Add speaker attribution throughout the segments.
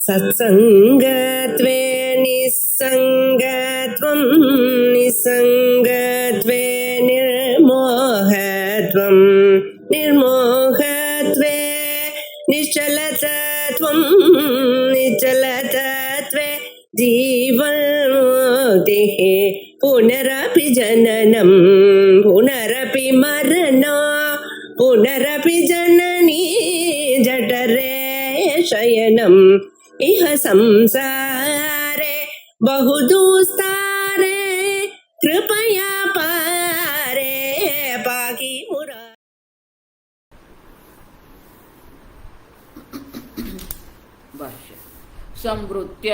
Speaker 1: सत्संगत्वे निस्संगत्वं निस्संगत्वे निर्मोहत्वं निर्मोहत्वे निश्चलतत्वं निश्चलतत्वे जीवन्मुक्तिः पुनरपि जननं पुनरपि मरणं पुनरपि जननी जठरे शयनम् इह संसारे बहुदुस्तारे कृपया पारे पाहि मुरा।
Speaker 2: भाष्य संवृत्य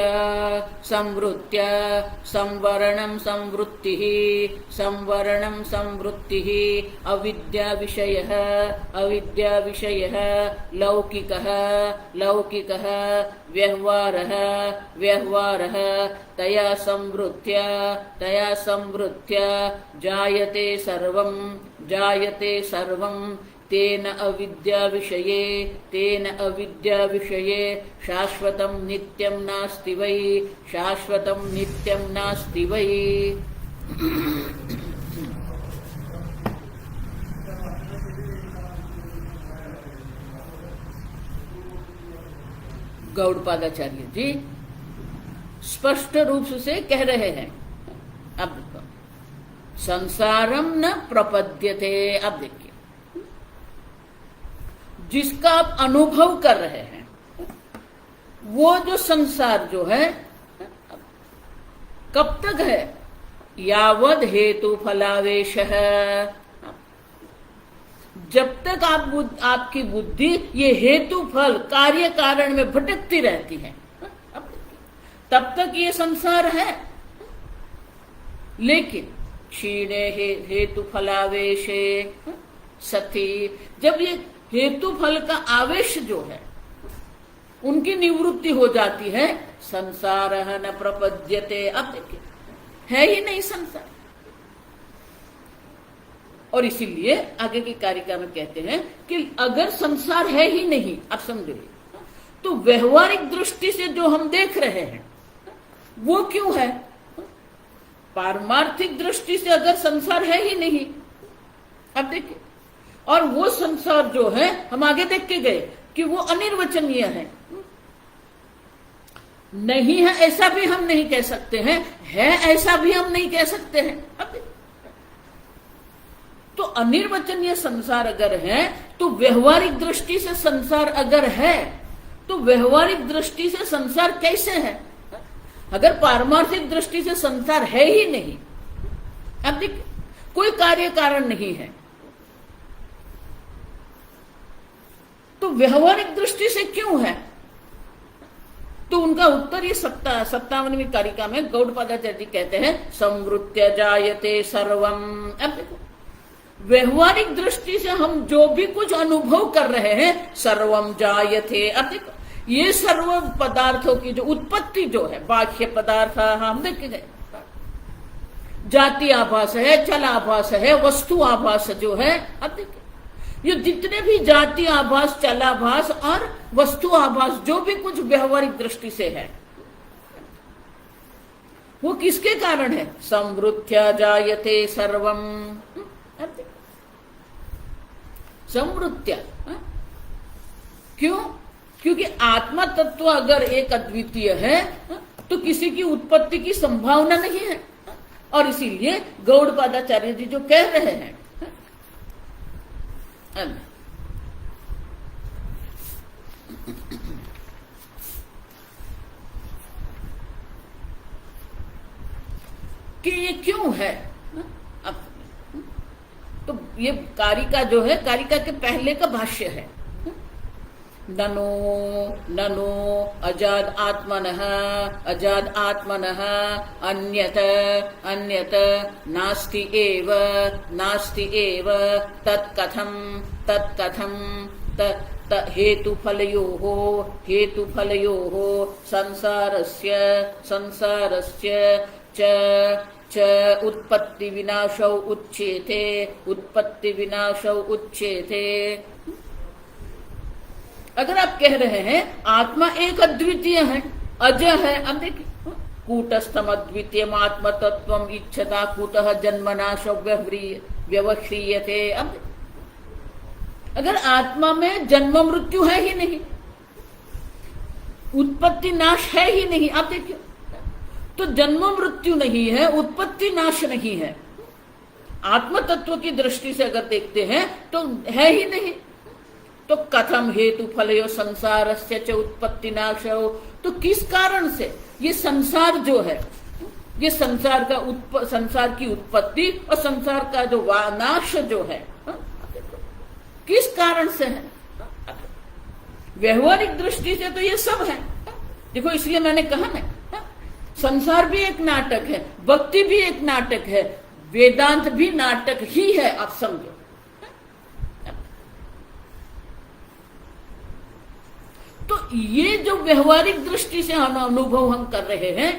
Speaker 2: संवृत्य संवरणं संवृत्तिः संवरणं संवृत्तिः अविद्या विषयः अविद्या विषयः लौकिकः लौकिकः व्यवहारः व्यवहारः तया संवृत्य जायते सर्वं तेन अविद्या विषये शाश्वतं नित्यं नास्ति वै शाश्वतं नित्यं नास्ति वै। गौड़पादाचार्य जी स्पष्ट रूप से कह रहे हैं। अब देखो, संसारम न प्रपद्यते। अब देखिए, जिसका आप अनुभव कर रहे हैं वो जो संसार जो है कब तक है? यावद हेतु फलावेश है। जब तक आपकी बुद्धि ये हेतु फल कार्य कारण में भटकती रहती है तब तक ये संसार है। लेकिन क्षीणे हेतु फलावेशे सती, जब ये हेतु फल का आवेश जो है उनकी निवृत्ति हो जाती है, संसार न प्रपद्यते। अब देखिए, है ही नहीं संसार। और इसीलिए आगे की कारिका में कहते हैं कि अगर संसार है ही नहीं, अब समझिए, तो व्यवहारिक दृष्टि से जो हम देख रहे हैं वो क्यों है? पारमार्थिक दृष्टि से अगर संसार है ही नहीं, अब देखिए, और वो संसार जो है हम आगे देख के गए कि वो अनिर्वचनीय है। नहीं है ऐसा भी हम नहीं कह सकते हैं, है ऐसा भी हम नहीं कह सकते हैं। अब तो अनिर्वचनीय संसार अगर है तो व्यवहारिक दृष्टि से संसार अगर है तो व्यवहारिक दृष्टि से संसार कैसे है? अगर पारमार्थिक दृष्टि से संसार है ही नहीं, अब देखिए, कोई कार्य कारण नहीं है, तो व्यवहारिक दृष्टि से क्यों है? तो उनका उत्तर ये 57वीं कारिका में गौड़पादाचार्य जी कहते हैं, संवृत्य जायते सर्वम। अब देखो, व्यवहारिक दृष्टि से हम जो भी कुछ अनुभव कर रहे हैं, सर्वम जायते। अब देखो, ये सर्व पदार्थों की जो उत्पत्ति जो है, बाह्य पदार्थ हम देख गए, जाति आभास है, चल आभास है, वस्तु आभास जो है। अब देखिए, ये जितने भी जाति आभास, चलाभास और वस्तु आभास जो भी कुछ व्यवहारिक दृष्टि से है, वो किसके कारण है? संवृत्या जायते सर्वम। संवृत्या क्यों? क्योंकि आत्मा तत्व अगर एक अद्वितीय है तो किसी की उत्पत्ति की संभावना नहीं है। और इसीलिए गौड़पादाचार्य जी जो कह रहे हैं कि ये क्यों है। अब तो ये कारिका जो है, कारिका के पहले का भाष्य है, ननो ननो अजाद आत्मनः अन्यत अन्यत नास्ति एव तत्कथं हेतुफलयोः संसारस्य च उत्पत्ति विनाशौ उच्येते। अगर आप कह रहे हैं आत्मा एक अद्वितीय है, अजय है, अब देखिए कूटस्थम अद्वितीय आत्म तत्व इच्छता कुतः जन्मनाश व्यवह्रियते। अब अगर आत्मा में जन्म मृत्यु है ही नहीं, उत्पत्ति नाश है ही नहीं, आप देखिए तो जन्म मृत्यु नहीं है, उत्पत्ति नाश नहीं है, आत्म तत्व की दृष्टि से अगर देखते हैं तो है ही नहीं। तो कथम हेतु फलयो संसारस्य च उत्पत्ति नाशो, तो किस कारण से ये संसार जो है, ये संसार का संसार की उत्पत्ति और संसार का जो नाश जो है किस कारण से है? व्यवहारिक दृष्टि से तो ये सब है। देखो इसलिए मैंने कहा ना, संसार भी एक नाटक है, भक्ति भी एक नाटक है, वेदांत भी नाटक ही है, आप समझो। तो ये जो व्यवहारिक दृष्टि से हम अनुभव हम कर रहे हैं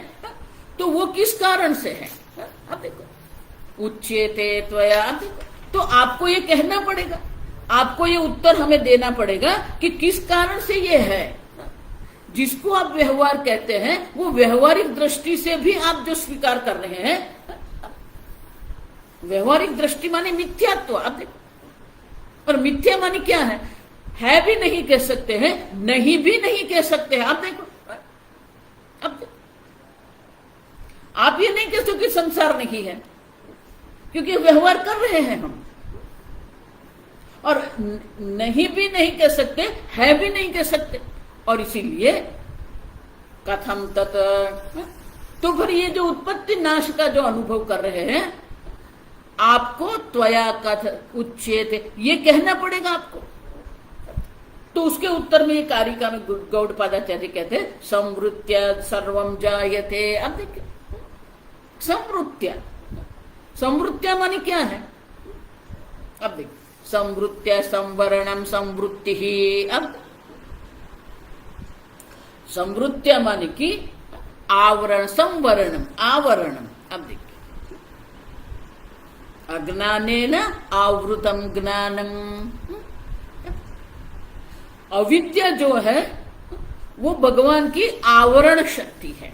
Speaker 2: तो वो किस कारण से है? आप देखो उच्यते त्वया, तो आपको ये कहना पड़ेगा, आपको ये उत्तर हमें देना पड़ेगा कि किस कारण से ये है। जिसको आप व्यवहार कहते हैं वो व्यवहारिक दृष्टि से भी आप जो स्वीकार कर रहे हैं, व्यवहारिक दृष्टि माने मिथ्यात्व। आप देखो, और मिथ्या माने क्या है भी नहीं कह सकते हैं, नहीं भी नहीं कह सकते हैं। आप देखो, आप ये नहीं कह सकते संसार नहीं है, क्योंकि व्यवहार कर रहे हैं हम। और नहीं भी नहीं कह सकते, है भी नहीं कह सकते, और इसीलिए कथम तत्, तो फिर ये जो उत्पत्ति नाश का जो अनुभव कर रहे हैं आपको त्वया कथ उच्यते, ये कहना पड़ेगा आपको। तो उसके उत्तर में ये कारिका में गौड़पादाचार्य कहते हैं संवृत्य सर्वम जायते। अब देखिए संवृत्या माने क्या है? अब देखिए संवृत्य संवरणम संवृत्ति ही। अब संवृत्या माने कि आवरण, संवरणम आवरणम। अब देखिए अज्ञानेन आवृतम ज्ञानम, अविद्या जो है वो भगवान की आवरण शक्ति है,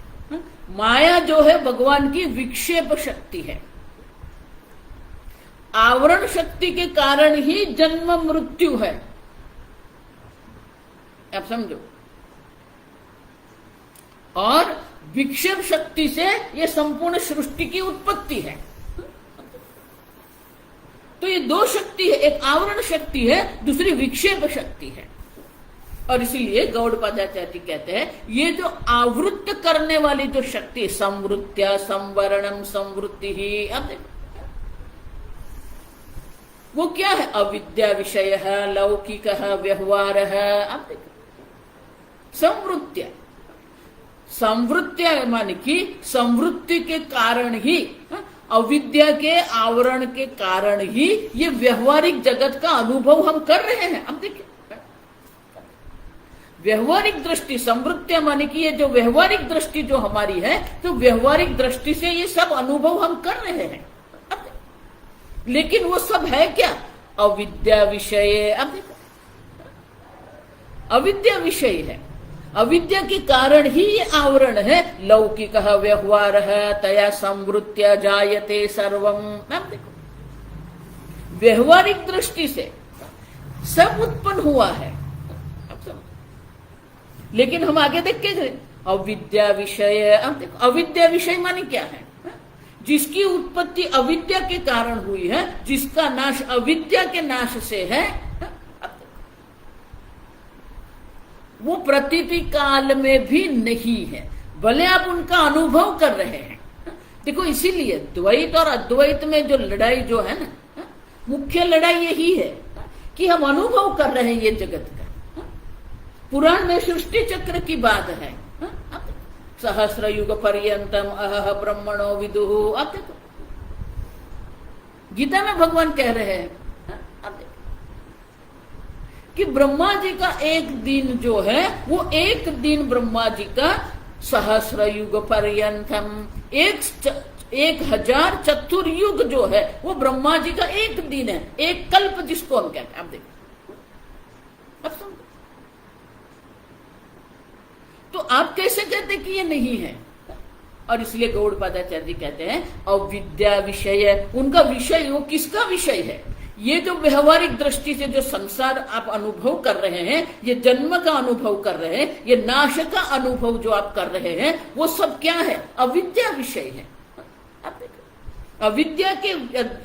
Speaker 2: माया जो है भगवान की विक्षेप शक्ति है। आवरण शक्ति के कारण ही जन्म मृत्यु है, आप समझो। और विक्षेप शक्ति से ये संपूर्ण सृष्टि की उत्पत्ति है। तो ये दो शक्ति है, एक आवरण शक्ति है, दूसरी विक्षेप शक्ति है। और इसीलिए गौड़पादाचार्य कहते हैं ये जो आवृत्त करने वाली जो शक्ति, संवृत्या संवरणम संवृत्ति ही, अब देखो वो क्या है? अविद्या विषय है, लौकिक व्यवहार है। अब देखो संवृत्या, संवृत्या माने कि संवृत्ति के कारण ही, अविद्या के आवरण के कारण ही ये व्यवहारिक जगत का अनुभव हम कर रहे हैं। अब देखिए व्यवहारिक दृष्टि, संवृत्या माने कि ये जो व्यवहारिक दृष्टि जो हमारी है, तो व्यवहारिक दृष्टि से ये सब अनुभव हम कर रहे हैं। लेकिन वो सब है क्या? अविद्या विषय। अब देखो अविद्या विषय है, अविद्या के कारण ही ये आवरण है। लौकिक व्यवहार है, तया संवृत्या जायते सर्वम। अब देखो व्यवहारिक दृष्टि से सब उत्पन्न हुआ है, लेकिन हम आगे देख के गए अविद्या विषय। अब देखो अविद्या विषय माने क्या है? जिसकी उत्पत्ति अविद्या के कारण हुई है, जिसका नाश अविद्या के नाश से है, वो प्रतीति काल में भी नहीं है, भले आप उनका अनुभव कर रहे हैं। देखो इसीलिए द्वैत और अद्वैत में जो लड़ाई जो है ना, मुख्य लड़ाई यही है कि हम अनुभव कर रहे हैं ये जगत का। पुराण में सृष्टि चक्र की बात है, सहस्र युग पर्यंतम अहह ब्रह्मणो विदुहु। अब देखो गीता में भगवान कह रहे हैं अब देखो कि ब्रह्मा जी का एक दिन जो है वो एक दिन ब्रह्मा जी का सहस्र युग पर्यंतम, 1000 चतुर्युग जो है वो ब्रह्मा जी का एक दिन है, एक कल्प जिसको हम कहते हैं। अब देखो अब समझो तो आप कैसे कहते कि ये नहीं है? और इसलिए गौड़पादाचार्य जी कहते हैं अविद्या विषय, उनका विषय, वो किसका विषय है? ये जो व्यवहारिक दृष्टि से जो संसार आप अनुभव कर रहे हैं, ये जन्म का अनुभव कर रहे हैं, ये नाश का अनुभव जो आप कर रहे हैं, वो सब क्या है? अविद्या विषय है। आप देखो,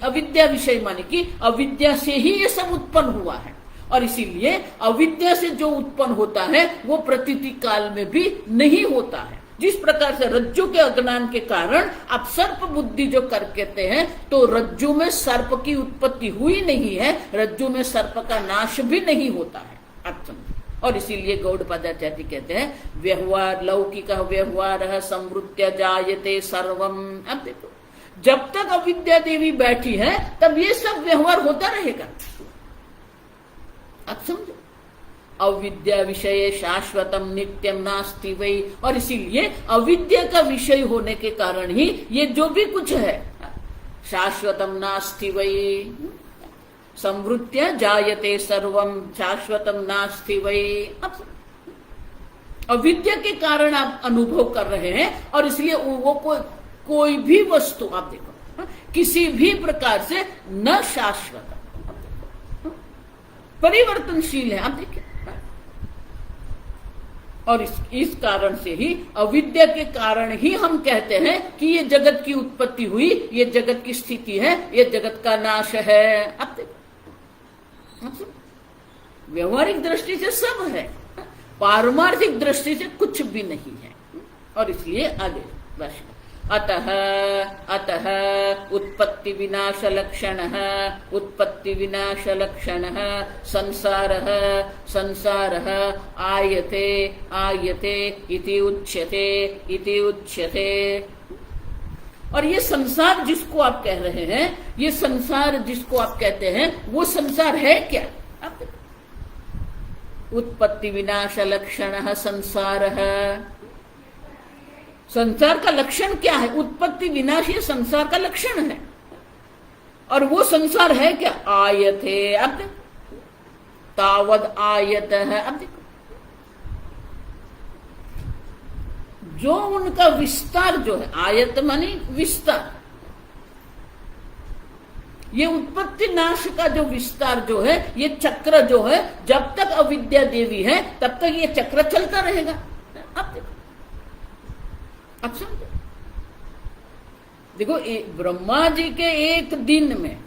Speaker 2: अविद्या विषय माने कि अविद्या से ही ये सब उत्पन्न हुआ है, और इसीलिए अविद्या से जो उत्पन्न होता है वो प्रतीति काल में भी नहीं होता है। जिस प्रकार से रज्जु के अज्ञान के कारण आप सर्प बुद्धि जो कर कहते हैं, तो रज्जु में सर्प की उत्पत्ति हुई नहीं है, रज्जु में सर्प का नाश भी नहीं होता है। आप समझे? और इसीलिए गौड़पादाचार्य जी कहते हैं व्यवहार लौकिक व्यवहार संवृत्य जायते सर्वम। अब देखो, जब तक अविद्या देवी बैठी है तब ये सब व्यवहार होता रहेगा। आप समझो, अविद्या विषय शाश्वतम नित्यम नास्ति वै, और इसीलिए अविद्या का विषय होने के कारण ही ये जो भी कुछ है शाश्वतम नास्ति वै, संवृत्य जायते सर्वम शाश्वतम नास्ति वै। अविद्या के कारण आप अनुभव कर रहे हैं, और इसलिए वो कोई भी वस्तु आप देखो किसी भी प्रकार से न शाश्वत, परिवर्तनशील है। आप देखिए, और इस कारण से ही अविद्या के कारण ही हम कहते हैं कि ये जगत की उत्पत्ति हुई, ये जगत की स्थिति है, ये जगत का नाश है। अब देखो, व्यवहारिक दृष्टि से सब है, पारमार्थिक दृष्टि से कुछ भी नहीं है। और इसलिए आगे बस अतः उत्पत्ति विनाश लक्षण, उत्पत्ति विनाश लक्षण संसार आयते आयते इति उच्यते। और ये संसार जिसको आप कह रहे हैं, ये संसार जिसको आप कहते हैं, वो संसार है क्या? उत्पत्ति विनाश लक्षण संसार है। संसार का लक्षण क्या है? उत्पत्ति विनाश ये संसार का लक्षण है। और वो संसार है क्या? आयत है। अब देखो, तावद आयत है। अब देखो, जो उनका विस्तार जो है, आयत मानी विस्तार, ये उत्पत्ति नाश का जो विस्तार जो है, ये चक्र जो है, जब तक अविद्या देवी है तब तक ये चक्र चलता रहेगा। अब देखो, अब समझो, देखो ब्रह्मा जी के एक दिन में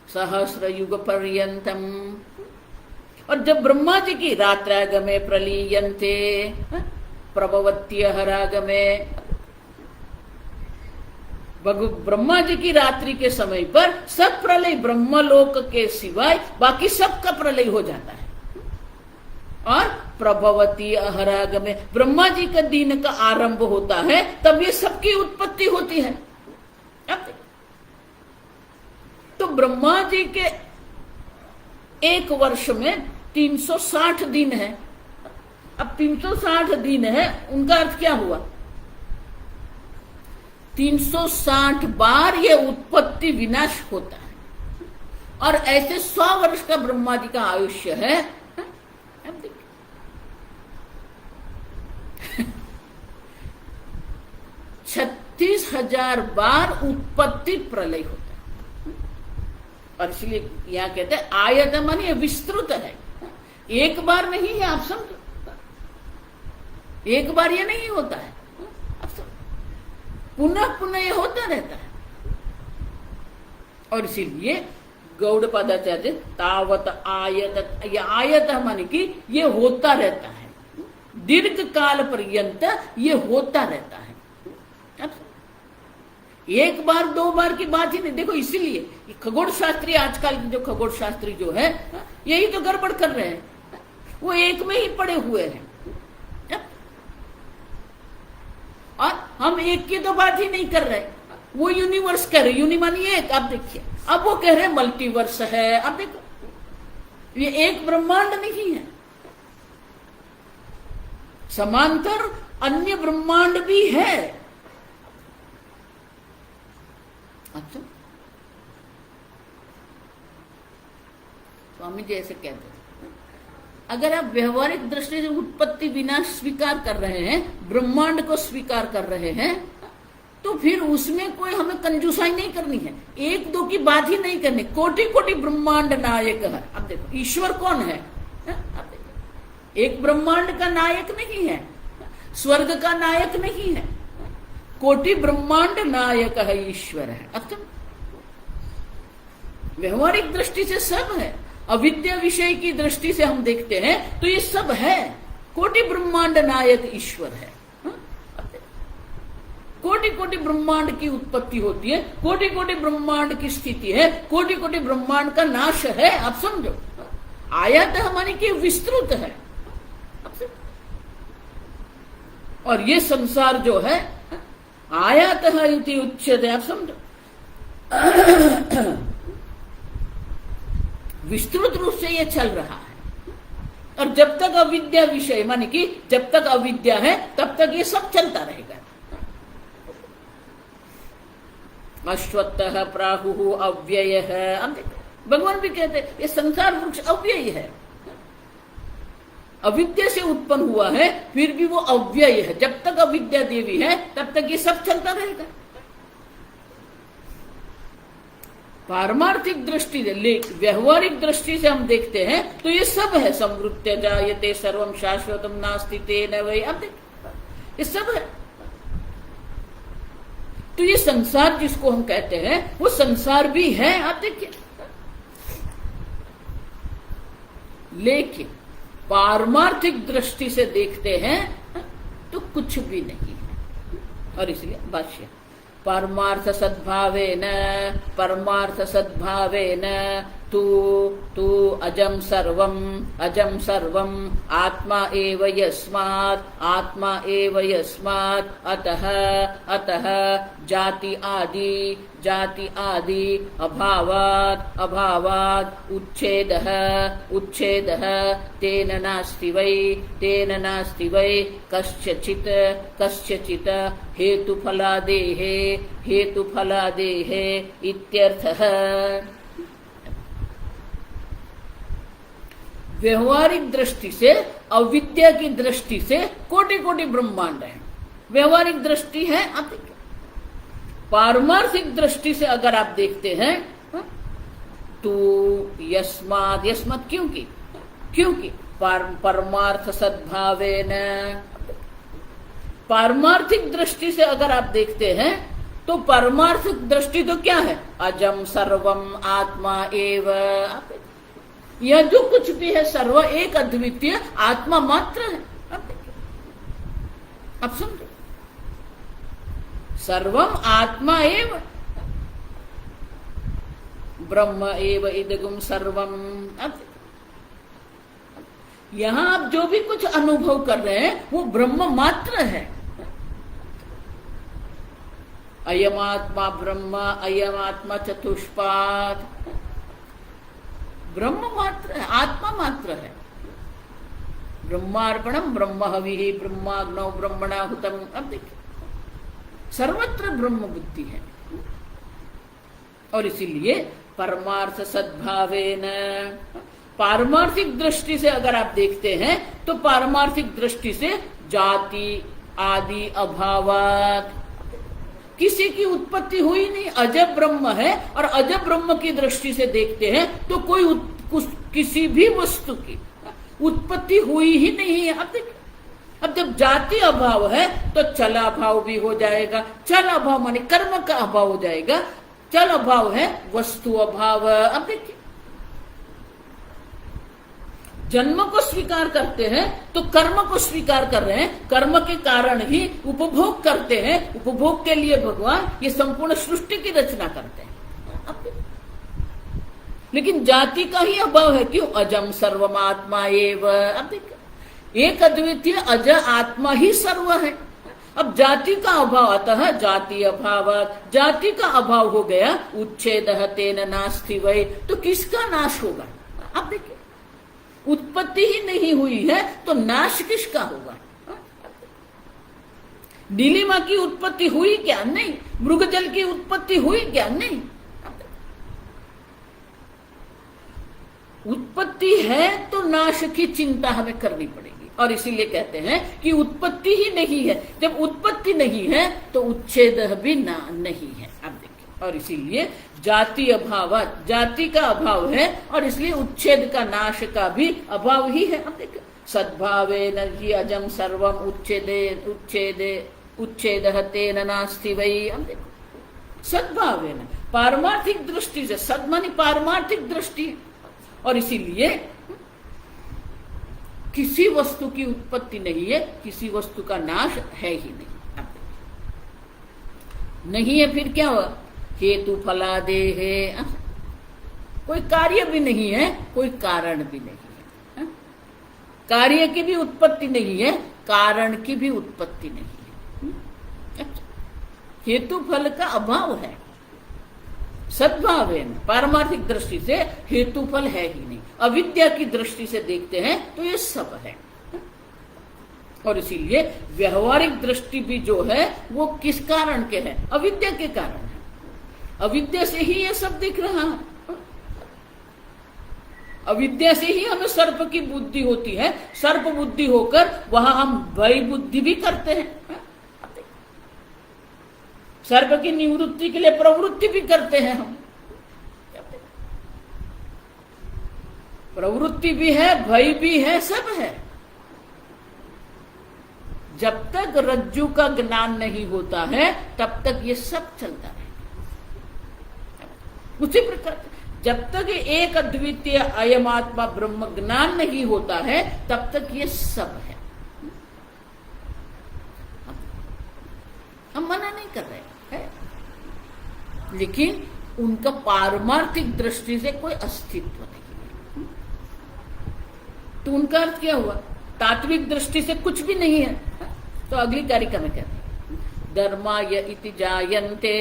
Speaker 2: सहस्र युग पर्यंतम, और जब ब्रह्मा जी की रात्रागमे प्रलीयन्ते प्रभवत्य हरागमे, ब्रह्मा जी की रात्रि के समय पर सब प्रलय ब्रह्मलोक के सिवाय बाकी सबका प्रलय हो जाता है। और प्रभवती अहरागमे, ब्रह्मा जी का दिन का आरंभ होता है, तब ये सबकी उत्पत्ति होती है। तो ब्रह्मा जी के एक वर्ष में 360 दिन है। अब 360 दिन है, उनका अर्थ क्या हुआ? 360 बार ये उत्पत्ति विनाश होता है। और ऐसे 100 वर्ष का ब्रह्मा जी का आयुष्य है। 36,000 बार उत्पत्ति प्रलय होता है। और इसलिए यहां कहते हैं आयत मानी विस्तृत है, एक बार नहीं है। आप समझो, एक बार ये नहीं होता है, पुनः पुनः ये होता रहता है। और इसीलिए गौड़पादाचार्य तावत आयत, ये आयत माने कि ये होता रहता है, दीर्घ काल पर्यंत ये होता रहता है। एक बार दो बार की बात ही नहीं। देखो, इसीलिए खगोल शास्त्री, आजकल के जो खगोल शास्त्री जो है, यही तो गड़बड़ कर रहे हैं। वो एक में ही पड़े हुए हैं, और हम एक की तो बात ही नहीं कर रहे। वो यूनिवर्स कह रहे, यूनिमानी एक। आप देखिए, अब वो कह रहे मल्टीवर्स है। अब देखो, ये एक ब्रह्मांड नहीं है, समांतर अन्य ब्रह्मांड भी है। अच्छा, स्वामी जी ऐसे कहते हैं। अगर आप व्यवहारिक दृष्टि से उत्पत्ति विनाश स्वीकार कर रहे हैं, ब्रह्मांड को स्वीकार कर रहे हैं, तो फिर उसमें कोई हमें कंजूसाई नहीं करनी है, एक दो की बात ही नहीं करनी। कोटि कोटि ब्रह्मांड नायक है। अब देखो ईश्वर कौन है? अब देखो, एक ब्रह्मांड का नायक नहीं है, स्वर्ग का नायक नहीं है, कोटि ब्रह्मांड नायक है, ईश्वर है। अब तुम व्यवहारिक दृष्टि से सब है, अविद्या विषय की दृष्टि से हम देखते हैं तो ये सब है। कोटि ब्रह्मांड नायक ईश्वर है। कोटि कोटि ब्रह्मांड की उत्पत्ति होती है, कोटि कोटि ब्रह्मांड की स्थिति है, कोटि कोटि ब्रह्मांड का नाश है। आप समझो, आयतः माने कि विस्तृत है। और ये संसार जो है आयतः इति उच्यते। आप समझो, विस्तृत रूप से ये चल रहा है। और जब तक अविद्या विषय माने कि जब तक अविद्या है तब तक ये सब चलता रहेगा। अश्वत्थः प्राहुः अव्यय है। अब भगवान भी कहते हैं ये संसार वृक्ष अव्यय है, अविद्या से उत्पन्न हुआ है, फिर भी वो अव्यय है। जब तक अविद्या देवी है तब तक ये सब चलता रहेगा। पारमार्थिक दृष्टि से, व्यवहारिक दृष्टि से हम देखते हैं तो ये सब है। समृत्य जायते सर्वम शाश्वतम नास्ति तेन वै। अब देखिए ये सब है। तो ये संसार जिसको हम कहते हैं वो संसार भी है। आप देखिए, लेकिन पारमार्थिक दृष्टि से देखते हैं तो कुछ भी नहीं है। और इसलिए भाष्य परमार्थ सद्भावेन, परमार्थ सद्भावेन तू अजम सर्वम आत्मा एव यस्मात्, आत्मा एव यस्मात् अतः जाति आदि अभावात् उच्छेदः तेन नास्ति वै कस्यचित् हेतुफलादेः इत्यर्थः। व्यवहारिक दृष्टि से, अविद्या की दृष्टि से कोटि कोटि ब्रह्मांड है। व्यवहारिक दृष्टि है। आप देखिए, पारमार्थिक दृष्टि से अगर आप देखते हैं तो यस्मात् क्योंकि परमार्थ सद्भावेन, पारमार्थिक दृष्टि से अगर आप देखते हैं तो पारमार्थिक दृष्टि तो क्या है? अजम सर्वम आत्मा एव। यह जो कुछ भी है सर्व एक अद्वितीय आत्मा मात्र है। अब समझो, सर्वम आत्मा एव ब्रह्म एव इदगुम सर्वम। अब यहां आप जो भी कुछ अनुभव कर रहे हैं वो ब्रह्म मात्र है। अयमात्मा ब्रह्म, अयमात्मा चतुष्पाद, ब्रह्म मात्र है, आत्मा मात्र है। ब्रह्मार्पणम ब्रह्म हविः ब्रह्माग्नौ ब्रह्मणाहुतम। अब देखिए, सर्वत्र ब्रह्म बुद्धि है। और इसीलिए परमार्थ सद्भावेन, पारमार्थिक दृष्टि से अगर आप देखते हैं तो पारमार्थिक दृष्टि से जाति आदि अभावात, किसी की उत्पत्ति हुई नहीं, अजब ब्रह्म है। और अजब ब्रह्म की दृष्टि से देखते हैं तो किसी भी वस्तु की उत्पत्ति हुई ही नहीं है। अब देखिए, अब जब जाति अभाव है तो चल अभाव भी हो जाएगा। चल अभाव माने कर्म का अभाव हो जाएगा। चल अभाव है वस्तु अभाव। अब देखिए, जन्म को स्वीकार करते हैं तो कर्म को स्वीकार कर रहे हैं, कर्म के कारण ही उपभोग करते हैं। उपभोग के लिए भगवान ये संपूर्ण सृष्टि की रचना करते हैं। लेकिन जाति का ही अभाव है। क्यों? अजम सर्वमात्मा एव। अब देखिए, एक अद्वितीय अज आत्मा ही सर्व है। अब जाति का अभाव, अतः जाति अभाव, जाति का अभाव हो गया। उच्छेदः तेन नास्ति वै, तो किसका नाश होगा? अब देखिए, उत्पत्ति ही नहीं हुई है तो नाश किसका होगा? नीलिमा की उत्पत्ति हुई क्या? नहीं। मृगजल की उत्पत्ति हुई क्या? नहीं। उत्पत्ति है तो नाश की चिंता हमें करनी पड़ेगी, और इसीलिए कहते हैं कि उत्पत्ति ही नहीं है। जब उत्पत्ति नहीं है तो उच्छेद भी नहीं है। अब देखिए, और इसीलिए जाति अभाव, जाति का अभाव है और इसलिए उच्छेद का, नाश का भी अभाव ही है। अब देखिए, सद्भावे न ही अजम सर्वम उच्छेदे उच्छेदे उच्छेदः तेन नास्ति वै। अब देखो, सद्भावे न, पारमार्थिक दृष्टि से, सद मानी पारमार्थिक दृष्टि, और इसीलिए किसी वस्तु की उत्पत्ति नहीं है, किसी वस्तु का नाश है ही नहीं। नहीं है फिर क्या हुआ? हेतु फलादे है, कोई कार्य भी नहीं है, कोई कारण भी नहीं है। कार्य की भी उत्पत्ति नहीं है, कारण की भी उत्पत्ति नहीं है। हेतु फल का अभाव है। सद्भाव है, पारमार्थिक दृष्टि से हेतु फल है ही नहीं। अविद्या की दृष्टि से देखते हैं तो ये सब है, और इसीलिए व्यवहारिक दृष्टि भी जो है वो किस कारण के है? अविद्या के कारण है। अविद्या से ही ये सब दिख रहा है। अविद्या से ही हमें सर्प की बुद्धि होती है, सर्प बुद्धि होकर वहां हम भय बुद्धि भी करते हैं। सर्प की निवृत्ति के लिए प्रवृत्ति भी करते हैं हम। प्रवृत्ति भी है, भय भी है, सब है। जब तक रज्जु का ज्ञान नहीं होता है तब तक ये सब चलता है। उसी प्रकार जब तक एक अद्वितीय अयम आत्मा ब्रह्म ज्ञान नहीं होता है तब तक ये सब है। हम मना नहीं कर रहे हैं, लेकिन उनका पारमार्थिक दृष्टि से कोई अस्तित्व नहीं है। तो उनका अर्थ क्या हुआ? तात्विक दृष्टि से कुछ भी नहीं है। तो अगली कारिका में कहते हैं, धर्माय इति जायन्ते,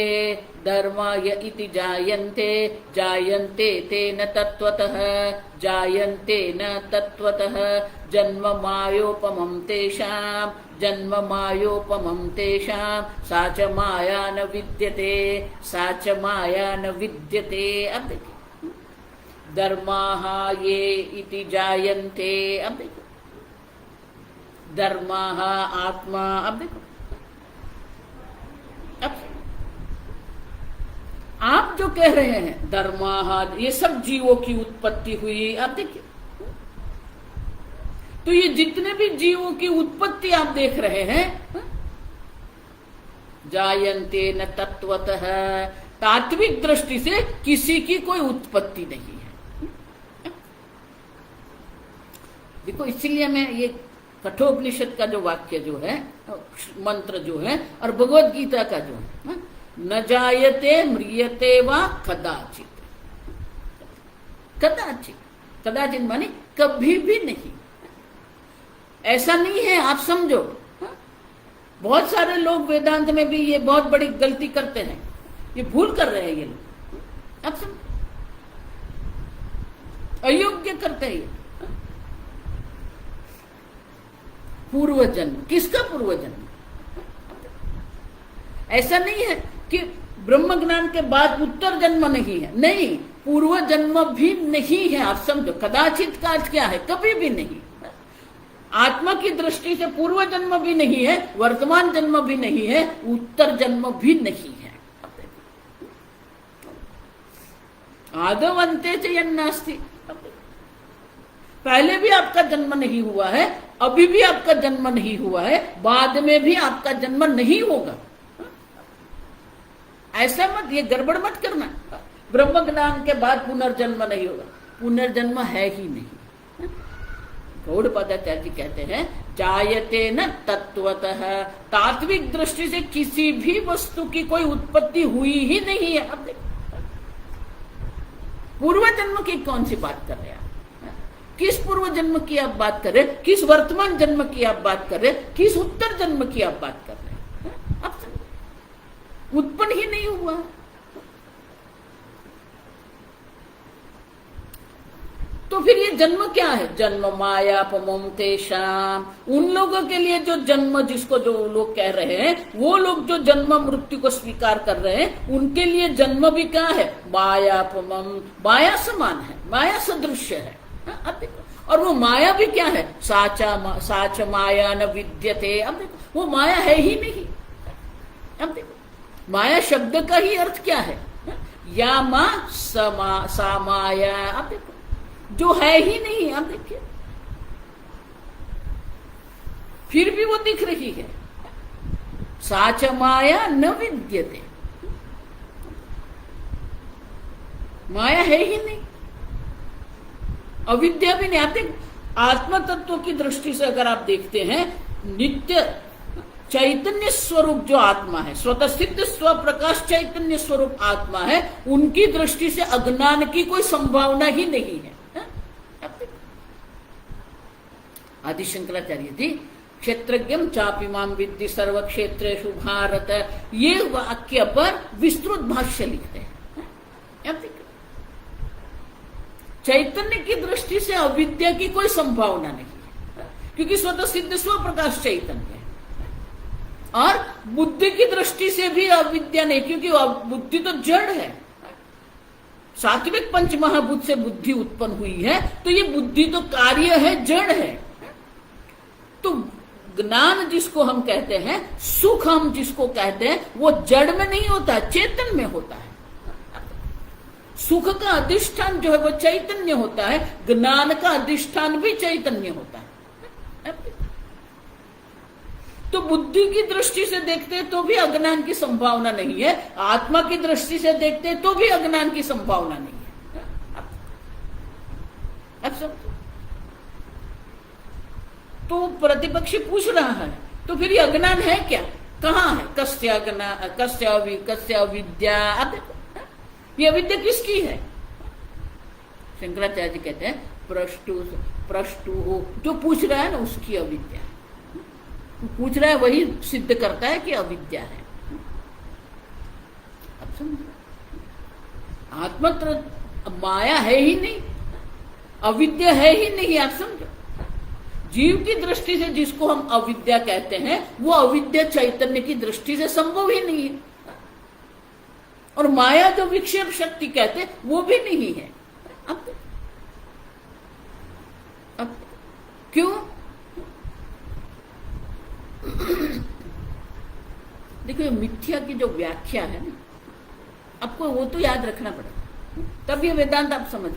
Speaker 2: धर्माय इति जायन्ते, जायन्ते तेन तत्त्वतः, जायन्ते न तत्त्वतः, जन्म मायोपमं तेषां, जन्म मायोपमं तेषां, सा च माया न विद्यते, सा च माया न विद्यते। अब देखिए, धर्माः ये इति जायन्ते, अब देखो, धर्माः आत्मा, अब देखो, अब आप जो कह रहे हैं धर्माः, ये सब जीवों की उत्पत्ति हुई। आप देखिए, तो ये जितने भी जीवों की उत्पत्ति आप देख रहे हैं, जायन्ते न तत्त्वतः, तात्विक दृष्टि से किसी की कोई उत्पत्ति नहीं है। देखो, इसीलिए मैं ये कठोपनिषद का जो वाक्य जो है, मंत्र जो है, और भगवत गीता का जो है, न जायते म्रियते वा कदाचित, कदाचित, कदाचित माने कभी भी नहीं। ऐसा नहीं है, आप समझो। बहुत सारे लोग वेदांत में भी ये बहुत बड़ी गलती करते हैं, ये भूल कर रहे हैं ये लोग। आप समझो, अयोग्य करते हैं ये। पूर्व जन्म, किसका पूर्व जन्म? ऐसा नहीं है कि ब्रह्म ज्ञान के बाद उत्तर जन्म नहीं है, नहीं, पूर्व जन्म भी नहीं है। आप समझो, कदाचित का अर्थ क्या है? कभी भी नहीं। आत्मा की दृष्टि से पूर्व जन्म भी नहीं है, वर्तमान जन्म भी नहीं है, उत्तर जन्म भी नहीं है। आदौ अन्ते च यन्नास्ति, पहले भी आपका जन्म नहीं हुआ है, अभी भी आपका जन्म नहीं हुआ है, बाद में भी आपका जन्म नहीं होगा। ऐसा मत, ये गड़बड़ मत करना। ब्रह्म ज्ञान के बाद पुनर्जन्म नहीं होगा, पुनर्जन्म है ही नहीं। गौड़पादाचार्य जी कहते हैं, जायते न तत्त्वतः, तात्विक दृष्टि से किसी भी वस्तु की कोई उत्पत्ति हुई ही नहीं है। अब देखो, पूर्व जन्म की कौन सी बात कर रहे हैं? किस पूर्व जन्म की आप बात कर रहे हैं? किस वर्तमान जन्म की आप बात कर रहे हैं? किस उत्तर जन्म की आप बात कर रहे हैं? अब उत्पन्न ही नहीं हुआ। तो फिर ये जन्म क्या है? जन्म मायापमं तेषाम, उन लोगों के लिए जो जन्म, जिसको जो लोग कह रहे हैं, वो लोग जो जन्म मृत्यु को स्वीकार कर रहे हैं, उनके लिए जन्म भी क्या है? मायापमं, माया समान है, माया सदृश है। अब देखो, और वो माया भी क्या है? साच माया न विद्यते। अब देखो, वो माया है ही नहीं। अब देखो, माया शब्द का ही अर्थ क्या है? या मां सा माया। अब देखो, जो है ही नहीं। अब देखिए, फिर भी वो दिख रही है। साच माया न विद्यते, माया है ही नहीं, अविद्या भी नहीं। आप देख, आत्म तत्व की दृष्टि से अगर आप देखते हैं, नित्य चैतन्य स्वरूप जो आत्मा है, स्वतः सिद्ध स्वप्रकाश चैतन्य स्वरूप आत्मा है, उनकी दृष्टि से अज्ञान की कोई संभावना ही नहीं है। आदि शंकराचार्य जी क्षेत्रज्ञम चापिमाम विद्धि सर्व क्षेत्रेषु भारत, ये वाक्य पर विस्तृत भाष्य लिखते हैं। चैतन्य की दृष्टि से अविद्या की कोई संभावना नहीं है, क्योंकि स्वतः सिद्ध स्वप्रकाश चैतन्य है। और बुद्धि की दृष्टि से भी अविद्या नहीं, क्योंकि बुद्धि तो जड़ है। सात्विक पंच महाभूत से बुद्धि उत्पन्न हुई है, तो ये बुद्धि तो कार्य है, जड़ है। तो ज्ञान जिसको हम कहते हैं, सुख हम जिसको कहते हैं, वो जड़ में नहीं होता, चेतन में होता है। सुख का अधिष्ठान जो है वो चैतन्य होता है, ज्ञान का अधिष्ठान भी चैतन्य होता है। तो बुद्धि की दृष्टि से देखते हैं तो भी अज्ञान की संभावना नहीं है, आत्मा की दृष्टि से देखते हैं तो भी अज्ञान की संभावना नहीं है। अब समझो, तो प्रतिपक्षी पूछ रहा है, तो फिर ये अज्ञान है क्या? कहाँ है? कस्य अविद्या। अब देखो, ये अविद्या किसकी है? शंकराचार्य जी कहते हैं प्रष्टु, जो पूछ रहा है ना, उसकी अविद्या। पूछ रहा है वही सिद्ध करता है कि अविद्या है। अब समझो, आत्मत्र माया है ही नहीं, अविद्या है ही नहीं। आप समझो, जीव की दृष्टि से जिसको हम अविद्या कहते हैं, वो अविद्या चैतन्य की दृष्टि से संभव ही नहीं है। और माया जो विक्षेप शक्ति कहते हैं, वो भी नहीं है। अब क्यों? देखो, मिथ्या की जो व्याख्या है ना, आपको वो तो याद रखना पड़ेगा, तब ये वेदांत आप समझ।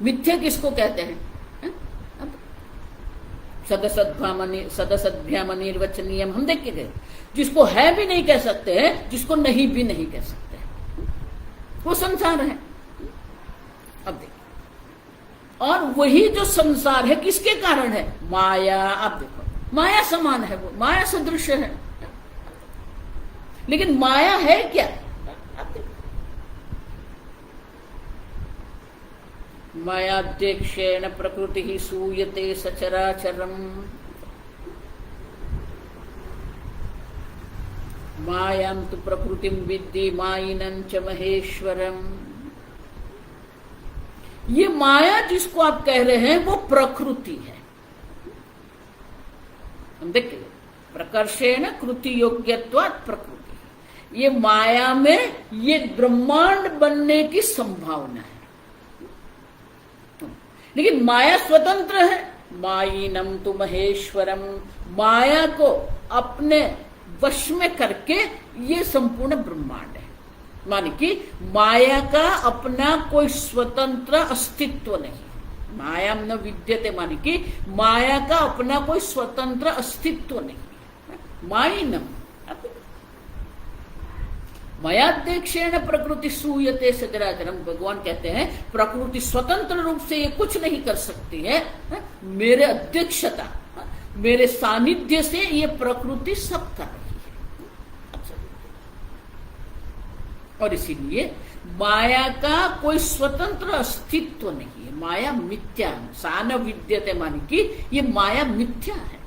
Speaker 2: मिथ्या किसको कहते हैं? सदसद्भ्याम निर्वचनीयम, हम देख के गए, जिसको है भी नहीं कह सकते हैं, जिसको नहीं भी नहीं कह सकते हैं, वो संसार है। अब देखिए, और वही जो संसार है किसके कारण है? माया। अब देखो, माया समान है, वो माया सदृश है, लेकिन माया है क्या? अब देखो, मायाध्यक्षेण प्रकृति ही सूयते सचराचरम, मायां तु प्रकृतिं विद्धि मायिनं च महेश्वरम। ये माया जिसको आप कह रहे हैं, वो प्रकृति है। हम देखिए, प्रकर्षेण कृति योग्यत्वात् प्रकृति, ये माया में ये ब्रह्मांड बनने की संभावना है। लेकिन माया स्वतंत्र है। मायिनम तु महेश्वरम, माया को अपने वश में करके ये संपूर्ण ब्रह्मांड है। माने कि माया का अपना कोई स्वतंत्र अस्तित्व नहीं। माया न विद्यते, माने कि माया का अपना कोई स्वतंत्र अस्तित्व नहीं। मायिनम, मयाध्यक्षेण प्रकृति सूयते सचराचरम, भगवान कहते हैं प्रकृति स्वतंत्र रूप से ये कुछ नहीं कर सकती है, मेरे अध्यक्षता, मेरे सानिध्य से ये प्रकृति सब कर रही है। और इसीलिए माया का कोई स्वतंत्र अस्तित्व नहीं है। माया मिथ्या, सान विद्यते, माने कि ये माया मिथ्या है।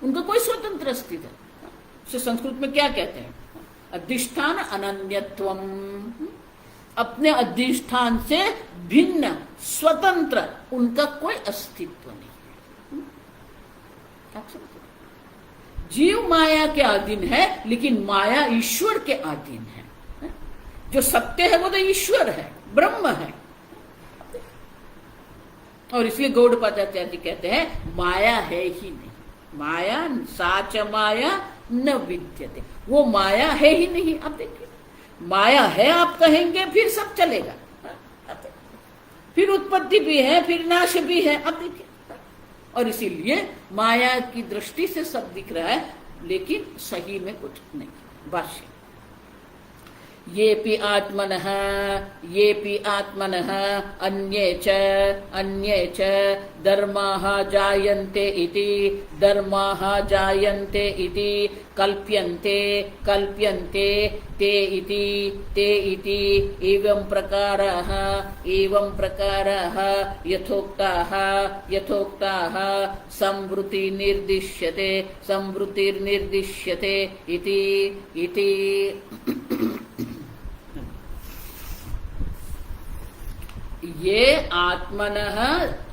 Speaker 2: उनका कोई स्वतंत्र अस्तित्व, संस्कृत में क्या कहते हैं? अधिष्ठान अनन्यत्वम, अपने अधिष्ठान से भिन्न स्वतंत्र उनका कोई अस्तित्व नहीं। आप समझे? जीव माया के अधीन है, लेकिन माया ईश्वर के अधीन है। जो सत्य है वो तो ईश्वर है, ब्रह्म है। और इसलिए गौड़पादाचार्य जी कहते हैं माया है ही नहीं, माया साच माया न विद्यते, वो माया है ही नहीं। आप देखिए, माया है आप कहेंगे फिर सब चलेगा, फिर उत्पत्ति भी है, फिर नाश भी है। अब देखिए, और इसीलिए माया की दृष्टि से सब दिख रहा है, लेकिन सही में कुछ नहीं। भाष्य, येपि आत्मनः अन्ये च धर्माः जायन्ते इति कल्प्यन्ते ते इति एवं प्रकाराः यथोक्ताः संवृत्तिर्निर्दिश्यते इति ये आत्मनः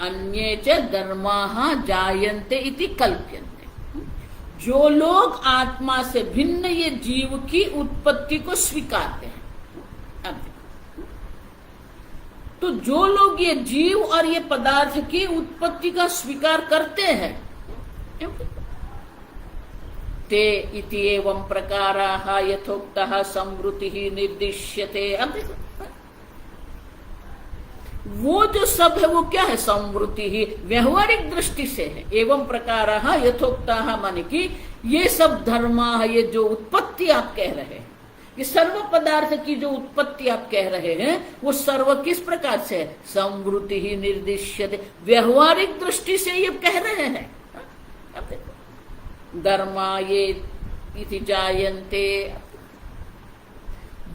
Speaker 2: अन्ये च धर्माः जायन्ते इति कल्प्यन्ते। जो लोग आत्मा से भिन्न ये जीव की उत्पत्ति को स्वीकारते हैं, अब तो जो लोग ये जीव और ये पदार्थ की उत्पत्ति का स्वीकार करते हैं, ते इति एवं प्रकाराः यथोक्तः संवृत्तिः निर्दिश्यते। अब देखो, वो जो सब है वो क्या है? संवृत्ति ही, व्यवहारिक दृष्टि से है। एवं प्रकाराः यथोक्ताः माने कि ये सब धर्मा है, ये जो उत्पत्ति आप कह रहे हैं, ये सर्व पदार्थ की जो उत्पत्ति आप कह रहे हैं, वो सर्व किस प्रकार से है? संवृत्ति ही निर्दिश्यते, व्यवहारिक दृष्टि से ये कह रहे हैं। अब देखो, धर्मा ये इति जायन्ते,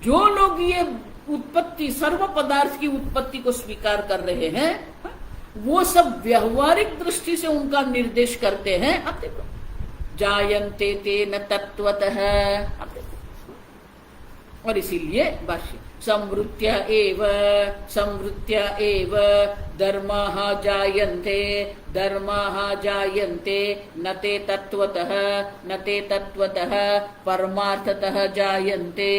Speaker 2: जो लोग ये उत्पत्ति, सर्व पदार्थ की उत्पत्ति को स्वीकार कर रहे हैं, वो सब व्यवहारिक दृष्टि से उनका निर्देश करते हैं। अब देखो, जायन्ते तेन तत्वतः। अब देखो, और इसीलिए भाष्य, संवृत्त्या एव धर्माः जायन्ते न ते तत्वतः परमार्थतः जायन्ते।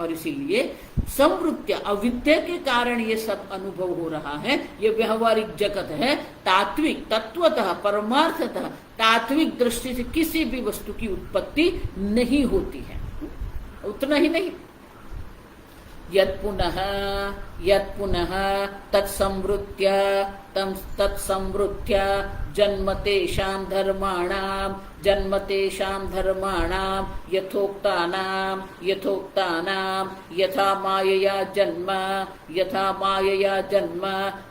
Speaker 2: और इसीलिए संवृत्त्या, अविद्या के कारण ये सब अनुभव हो रहा है, ये व्यवहारिक जगत है। तात्विक, तत्वतः, परमार्थतः, तात्विक दृष्टि से किसी भी वस्तु की उत्पत्ति नहीं होती है। उतना ही नहीं, यत् पुनः तत्संवृत्त्या जन्मतेषां धर्माणां यथोक्तानां यथा मायया जन्म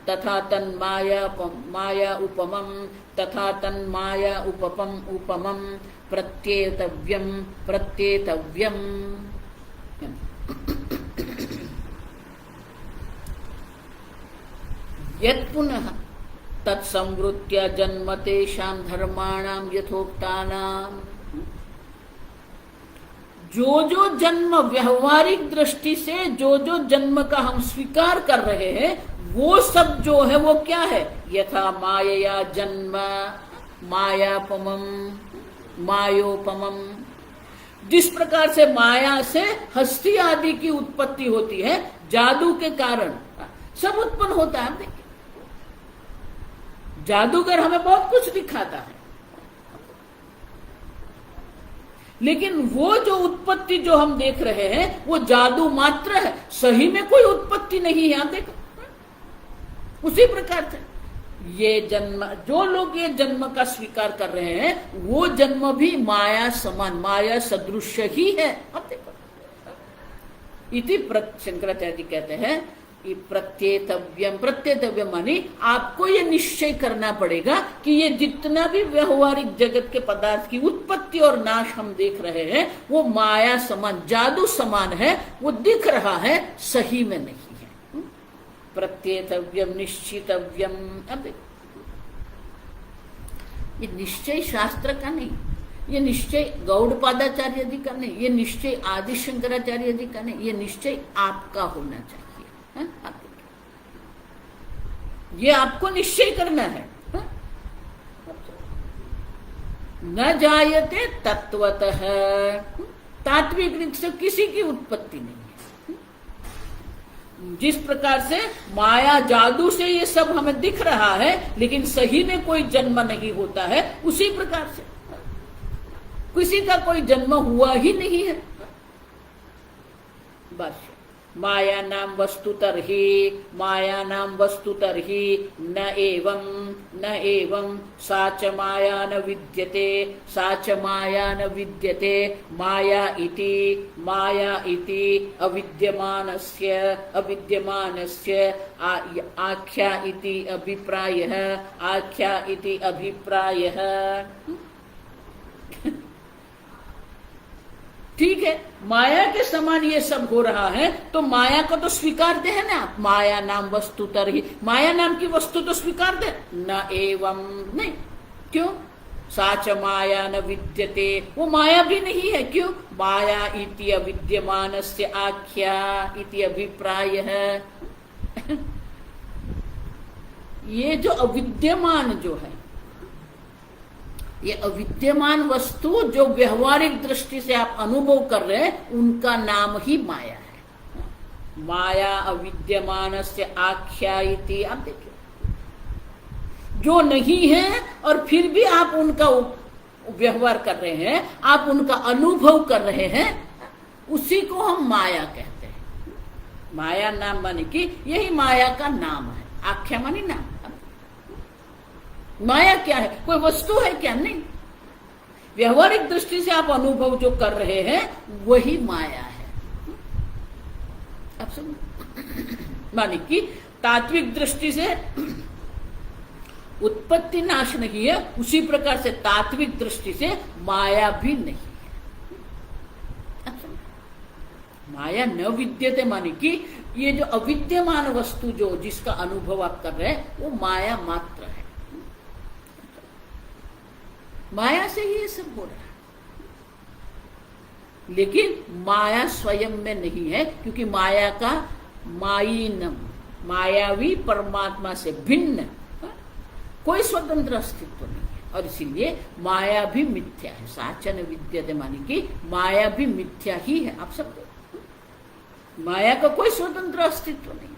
Speaker 2: तथा तन्माया उपमं प्रत्येतव्यम्। यत् पुनः तत्संवृत्त्या जन्मतेषां धर्माणां यथोक्तानां, जो जन्म व्यवहारिक दृष्टि से जो जन्म का हम स्वीकार कर रहे हैं, वो सब जो है वो क्या है? यथा मायया जन्म, मायोपमम, जिस प्रकार से माया से हस्ती आदि की उत्पत्ति होती है, जादू के कारण सब उत्पन्न होता है। देखिए, जादूगर हमें बहुत कुछ दिखाता है, लेकिन वो जो उत्पत्ति जो हम देख रहे हैं वो जादू मात्र है, सही में कोई उत्पत्ति नहीं है। आप देखो, उसी प्रकार से ये जन्म, जो लोग ये जन्म का स्वीकार कर रहे हैं, वो जन्म भी माया समान, माया सदृश ही है। अब देखो, इति शंकराचार्य जी कहते हैं प्रत्येतव्यम मानी आपको ये निश्चय करना पड़ेगा कि ये जितना भी व्यवहारिक जगत के पदार्थ की उत्पत्ति और नाश हम देख रहे हैं, वो माया समान, जादू समान है, वो दिख रहा है, सही में नहीं है। प्रत्येतव्यम निश्चितव्यम। अब ये निश्चय शास्त्र का नहीं, ये निश्चय गौड़पादाचार्य जी का नहीं, ये निश्चय आदि शंकराचार्य जी का नहीं, ये निश्चय आपका होना चाहिए। है? आप ये आपको निश्चय करना है। न जायते तत्वतः, तात्विक रूप से किसी की उत्पत्ति नहीं है। जिस प्रकार से माया जादू से ये सब हमें दिख रहा है लेकिन सही में कोई जन्म नहीं होता है, उसी प्रकार से किसी का कोई जन्म हुआ ही नहीं है। बस माया नाम वस्तु तरहि न एवं सा च माया न विद्यते माया इति अविद्यमानस्य आख्या इति अभिप्रायः। ठीक है, माया के समान ये सब हो रहा है तो माया को तो स्वीकारते हैं ना आप। माया नाम वस्तु तरहि, माया नाम की वस्तु तो स्वीकार दे। न एवं नहीं, क्यों? साच माया न विद्यते, वो माया भी नहीं है। क्यों? माया इति अविद्यमानस्य आख्या इति अभिप्राय है। ये जो अविद्यमान जो है, ये अविद्यमान वस्तु जो व्यवहारिक दृष्टि से आप अनुभव कर रहे हैं, उनका नाम ही माया है। माया अविद्यमानस्य आख्या इति। आप देखिए, जो नहीं है और फिर भी आप उनका व्यवहार कर रहे हैं, आप उनका अनुभव कर रहे हैं, उसी को हम माया कहते हैं। माया नाम माने कि यही माया का नाम है। आख्या मानी नाम। माया क्या है? कोई वस्तु है क्या? नहीं। व्यवहारिक दृष्टि से आप अनुभव जो कर रहे हैं वही माया है। अब समझ, माने कि तात्विक दृष्टि से उत्पत्ति नाश नहीं है, उसी प्रकार से तात्विक दृष्टि से माया भी नहीं है। अब समझ, माया न विद्यते माने कि ये जो अविद्यमान वस्तु जो जिसका अनुभव आप कर रहे हैं वो माया मात्र है। माया से ही ये सब हो रहा है, लेकिन माया स्वयं में नहीं है, क्योंकि माया का मायिनम, मायावी परमात्मा से भिन्न कोई स्वतंत्र अस्तित्व नहीं है, और इसीलिए माया भी मिथ्या है। साचन विद्यते माने कि माया भी मिथ्या ही है। आप सब माया का कोई स्वतंत्र अस्तित्व नहीं है,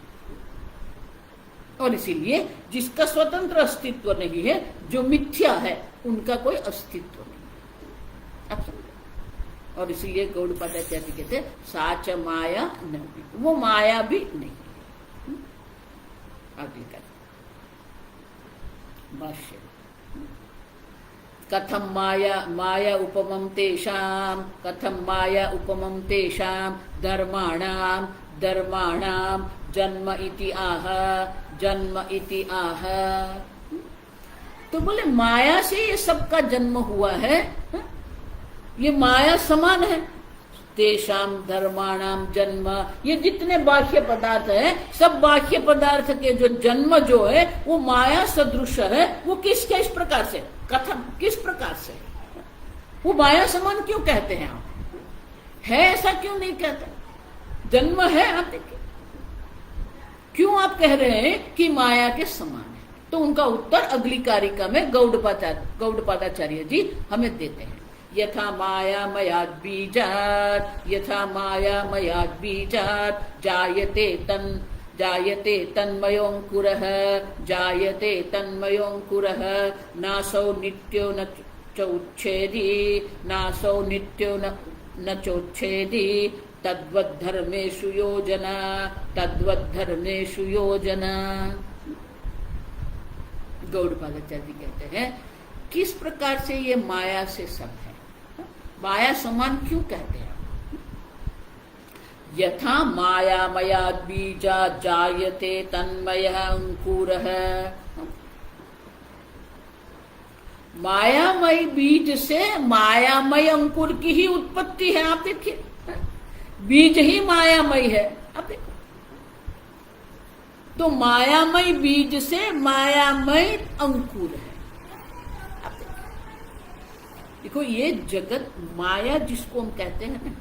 Speaker 2: और इसीलिए जिसका स्वतंत्र अस्तित्व नहीं है, जो मिथ्या है, उनका कोई अस्तित्व नहीं। अब समझो, और इसीलिए गौड़पादाचार्य कहते हैं साच माया न, वो माया भी नहीं है। आगे का भाष्य, कथम माया उपमं तेषां, कथम माया उपमं तेषां धर्माणां जन्म इति आह। तो बोले माया से ये सबका जन्म हुआ है, ये माया समान है। तेषाम धर्माणाम जन्म, ये जितने बाह्य पदार्थ है, सब बाह्य पदार्थ के जो जन्म जो है वो माया सदृश है। वो किस प्रकार से, कथम, किस प्रकार से? वो माया समान क्यों कहते हैं आप? है ऐसा क्यों नहीं कहते? जन्म है, आप देखिए, क्यों आप कह रहे हैं कि माया के समान है? तो उनका उत्तर अगली कारिका में गौड़पादाचार्य जी हमें देते हैं। यथा माया मयाद बीजात जायते तन्मयोऽङ्कुरः नासौ नित्यो न चोच्छेदी तद्वद्धर्मेषु योजना। गौड़पादाचार्य जी कहते हैं किस प्रकार से ये माया से सब है, माया समान क्यों कहते हैं? यथा माया मयाद बीजा जायते तन्मयः अंकुरः, मायामय बीज से मायामय अंकुर की ही उत्पत्ति है। आप देखिए, बीज ही मायामय है। आप देखो, तो मायामय बीज से मायामय अंकुर है। आप देखो देखो ये जगत माया जिसको हम कहते हैं ना,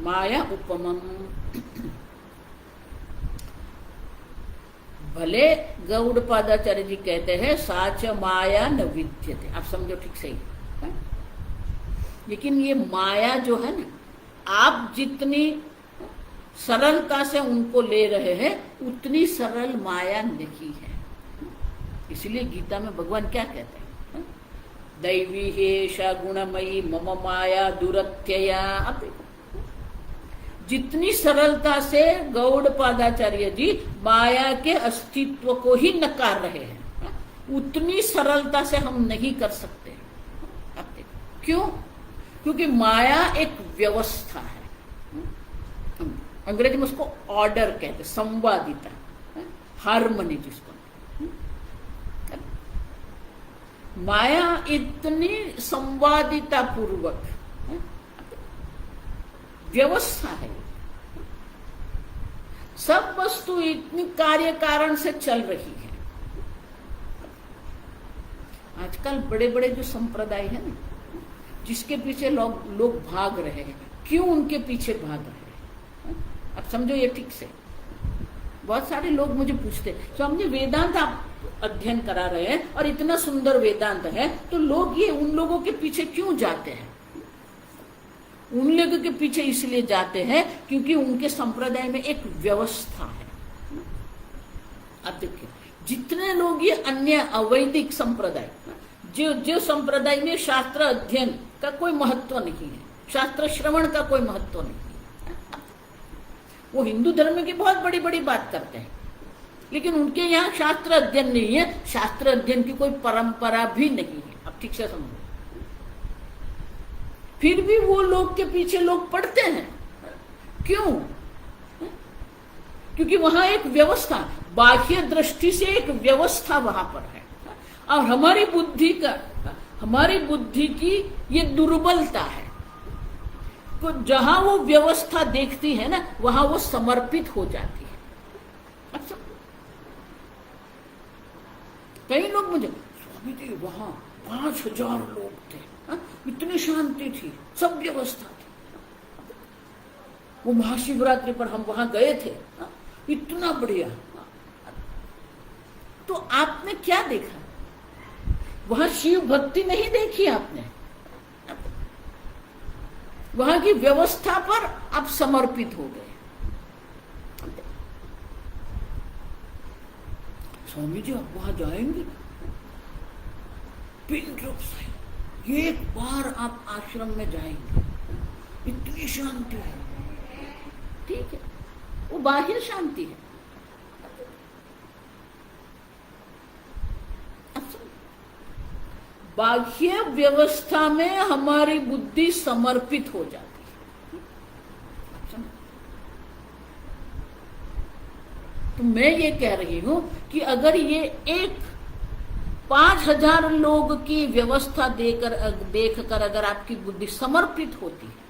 Speaker 2: माया उपमम, भले गौड़पादाचार्य जी कहते हैं साच माया न विद्यते, आप समझो ठीक सही है? लेकिन ये माया जो है ना, आप जितनी सरलता से उनको ले रहे हैं उतनी सरल माया नहीं है। इसलिए गीता में भगवान क्या कहते हैं, दैवी हेषा गुणमयी मम माया दुरत्यया। अब देखो जितनी सरलता से गौड़पादाचार्य जी माया के अस्तित्व को ही नकार रहे हैं, उतनी सरलता से हम नहीं कर सकते। अब देखो क्यों? क्योंकि माया एक व्यवस्था है, अंग्रेजी में उसको ऑर्डर कहते, संवादिता, हार्मनी जिसको। माया इतनी संवादिता पूर्वक व्यवस्था है, सब वस्तु इतनी कार्य कारण से चल रही है। आजकल बड़े बड़े जो संप्रदाय है ना, जिसके पीछे लोग भाग रहे हैं, क्यों उनके पीछे भाग रहे हैं? अब समझो ये ठीक से। बहुत सारे लोग मुझे पूछते, स्वामी जी वेदांत आप अध्ययन करा रहे हैं और इतना सुंदर वेदांत है, तो लोग ये उन लोगों के पीछे क्यों जाते हैं? उन लोगों के पीछे इसलिए जाते हैं क्योंकि उनके संप्रदाय में एक व्यवस्था है। अब देखिए जितने लोग ये अन्य अवैदिक संप्रदाय, जो संप्रदाय में शास्त्र अध्ययन का कोई महत्व नहीं है, शास्त्र श्रवण का कोई महत्व नहीं है, वो हिंदू धर्म की बहुत बड़ी बड़ी बात करते हैं, लेकिन उनके यहाँ शास्त्र अध्ययन नहीं है, शास्त्र अध्ययन की कोई परंपरा भी नहीं है। अब ठीक से समझो। फिर भी वो लोग के पीछे लोग पढ़ते हैं, क्यों? क्योंकि वहां एक व्यवस्था, बाह्य दृष्टि से एक व्यवस्था वहां पर है, और हमारी बुद्धि की ये दुर्बलता है, तो जहां वो व्यवस्था देखती है ना, वहां वो समर्पित हो जाती है। अच्छा, कई लोग मुझे, स्वामी जी वहां 5000 लोग थे, इतनी शांति थी, सब व्यवस्था थी, वो महाशिवरात्रि पर हम वहां गए थे, इतना बढ़िया। तो आपने क्या देखा? वहां शिव भक्ति नहीं देखी आपने, वहां की व्यवस्था पर आप समर्पित हो गए। स्वामी जी आप वहां जाएंगे, पिन ड्रॉप से एक बार आप आश्रम में जाएंगे, इतनी शांति है। ठीक है, वो बाह्य शांति है। बाह्य व्यवस्था में हमारी बुद्धि समर्पित हो जाती है। तो मैं ये कह रही हूं कि अगर ये एक 5000 लोग की व्यवस्था देखकर अगर आपकी बुद्धि समर्पित होती है,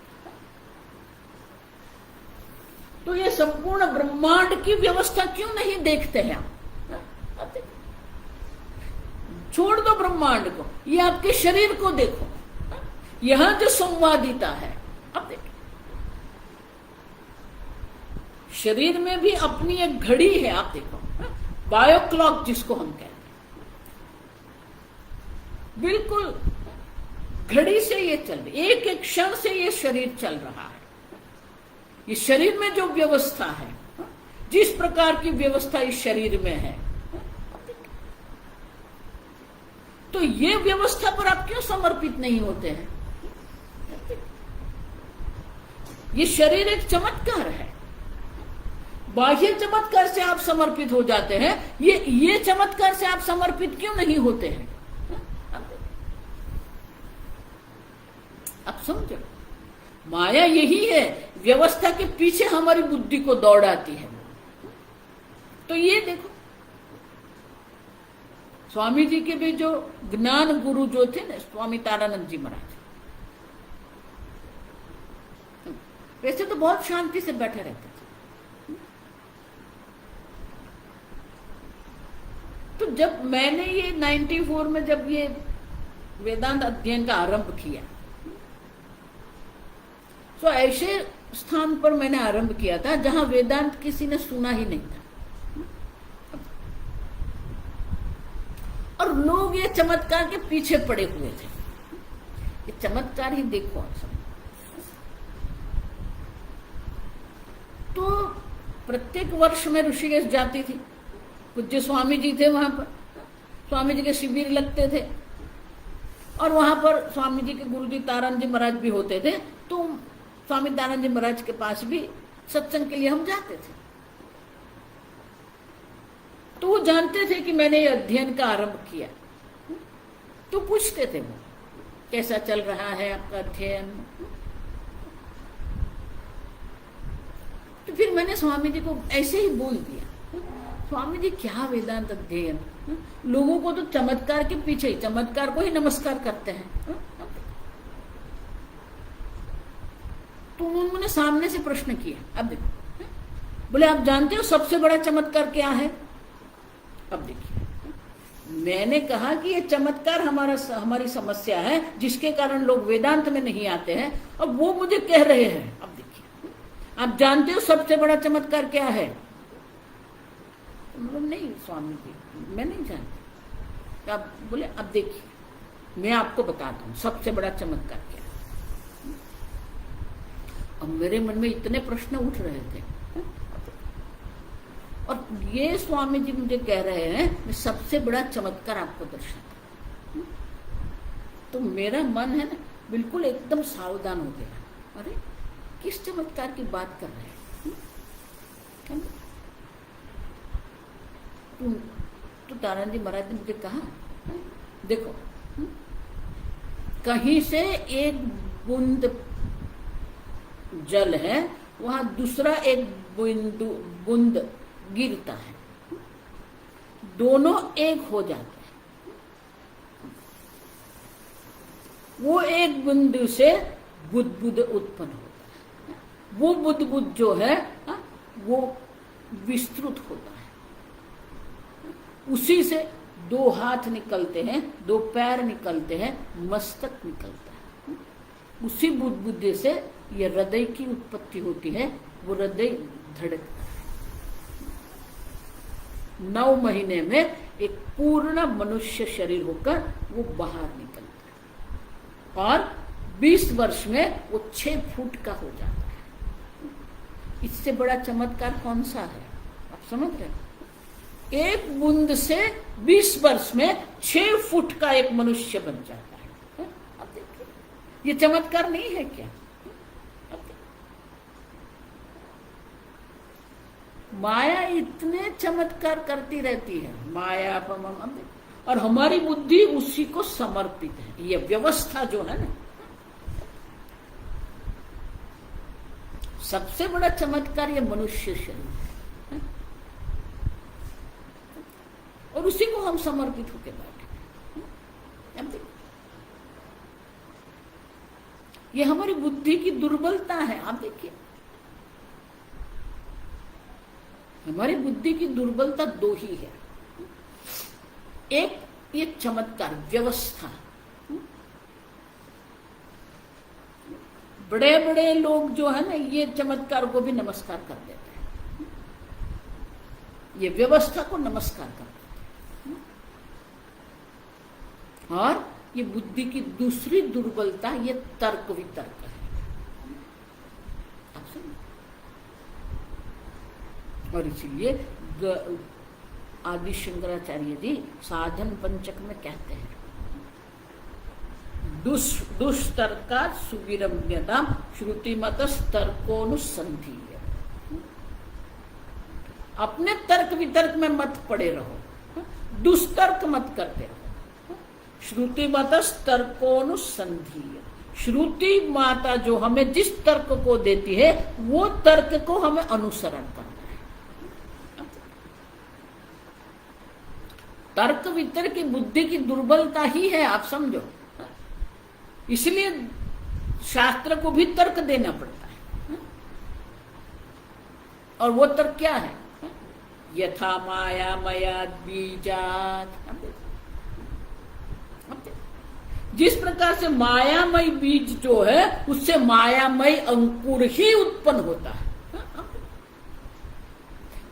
Speaker 2: तो ये संपूर्ण ब्रह्मांड की व्यवस्था क्यों नहीं देखते हैं आप? छोड़ दो ब्रह्मांड को, ये आपके शरीर को देखो, यहां जो संवादिता है। अब देखो शरीर में भी अपनी एक घड़ी है, आप देखो बायो क्लॉक जिसको हम कहते हैं, बिल्कुल घड़ी से ये चल रही, एक एक क्षण से ये शरीर चल रहा है। ये शरीर में जो व्यवस्था है, जिस प्रकार की व्यवस्था इस शरीर में है, तो ये व्यवस्था पर आप क्यों समर्पित नहीं होते हैं? ये शरीर एक चमत्कार है, बाह्य चमत्कार से आप समर्पित हो जाते हैं, ये चमत्कार से आप समर्पित क्यों नहीं होते हैं? अब समझो, माया यही है, व्यवस्था के पीछे हमारी बुद्धि को दौड़ाती है। तो ये देखो स्वामी जी के भी जो ज्ञान गुरु जो थे ना, स्वामी तारानंद जी महाराज, वैसे तो बहुत शांति से बैठे रहते थे। तो जब मैंने ये 94 में जब ये वेदांत अध्ययन का आरंभ किया। तो ऐसे स्थान पर मैंने आरंभ किया था जहां वेदांत किसी ने सुना ही नहीं था, और लोग ये चमत्कार के पीछे पड़े हुए थे। ये चमत्कार ही देखो आप सब। तो प्रत्येक वर्ष मैं ऋषिकेश जाती थी, पूज्य स्वामी जी थे वहां पर, स्वामी जी के शिविर लगते थे, और वहां पर स्वामी जी के गुरु जी तारण जी महाराज भी होते थे। तो स्वामी तारण जी महाराज के पास भी सत्संग के लिए हम जाते थे। तो वो जानते थे कि मैंने ये अध्ययन का आरंभ किया, तो पूछते थे वो, कैसा चल रहा है आपका अध्ययन। तो फिर मैंने स्वामी जी को ऐसे ही बोल दिया, स्वामी जी क्या वेदांत अध्ययन, लोगों को तो चमत्कार के पीछे ही, चमत्कार को ही नमस्कार करते हैं। तो उन्होंने सामने से प्रश्न किया। अब देखो, बोले आप जानते हो सबसे बड़ा चमत्कार क्या है? अब देखिए, मैंने कहा कि ये चमत्कार हमारी समस्या है, जिसके कारण लोग वेदांत में नहीं आते हैं। अब वो मुझे कह रहे हैं, अब देखिए, आप जानते हो सबसे बड़ा चमत्कार क्या है? नहीं स्वामी जी, मैं नहीं जानती। अब बोले, अब देखिए मैं आपको बताता हूं सबसे बड़ा चमत्कार क्या है। अब मेरे मन में इतने प्रश्न उठ रहे थे, और ये स्वामी जी मुझे कह रहे हैं मैं सबसे बड़ा चमत्कार आपको दर्शाता हूं। तो मेरा मन है ना बिल्कुल एकदम सावधान हो गया। अरे किस चमत्कार की बात कर रहे हैं? तो तारण जी महाराज ने मुझे कहा, देखो कहीं से एक बूंद जल है, वहां दूसरा एक बूंद गिरता है, दोनों एक हो जाते हैं। वो एक बिंदु से बुदबुद उत्पन्न होता है। वो बुदबुद जो है वो विस्तृत होता है। उसी से दो हाथ निकलते हैं, दो पैर निकलते हैं, मस्तक निकलता है। उसी बुदबुदे से ये हृदय की उत्पत्ति होती है। वो हृदय धड़कता है। 9 महीने में एक पूर्ण मनुष्य शरीर होकर वो बाहर निकलता है, और 20 वर्ष में वो 6 फुट का हो जाता है। इससे बड़ा चमत्कार कौन सा है? आप समझ रहे हैं? एक बूंद से 20 वर्ष में 6 फुट का एक मनुष्य बन जाता है। अब देखिए, ये चमत्कार नहीं है क्या? माया इतने चमत्कार करती रहती है, माया अपमम, और हमारी बुद्धि उसी को समर्पित है। ये व्यवस्था जो है ना, सबसे बड़ा चमत्कार ये मनुष्य शरीर है, और उसी को हम समर्पित होकर बैठे। अब देखिए, ये हमारी बुद्धि की दुर्बलता है। आप देखिए, हमारी बुद्धि की दुर्बलता 2 ही है। एक ये चमत्कार व्यवस्था, बड़े बड़े लोग जो है ना, ये चमत्कार को भी नमस्कार कर देते हैं, ये व्यवस्था को नमस्कार कर देते हैं। और ये बुद्धि की दूसरी दुर्बलता ये तर्क वितर्क है। और इसलिए आदि शंकराचार्य जी साधन पंचक में कहते हैं, दुष्तर्का सुविरम्यता श्रुतिमतस तर्कोनुसंधीय। अपने तर्क वितर्क में मत पड़े रहो, दुष्तर्क मत करते रहो। श्रुतिमतस तर्कोनुसंधीय, श्रुति माता जो हमें जिस तर्क को देती है वो तर्क को हमें अनुसरण करना है। तर्क वितर्क की बुद्धि की दुर्बलता ही है, आप समझो। इसलिए शास्त्र को भी तर्क देना पड़ता है। और वो तर्क क्या है? यथा माया मया बीजात। जिस प्रकार से मायामय बीज जो है उससे मायामय अंकुर ही उत्पन्न होता है।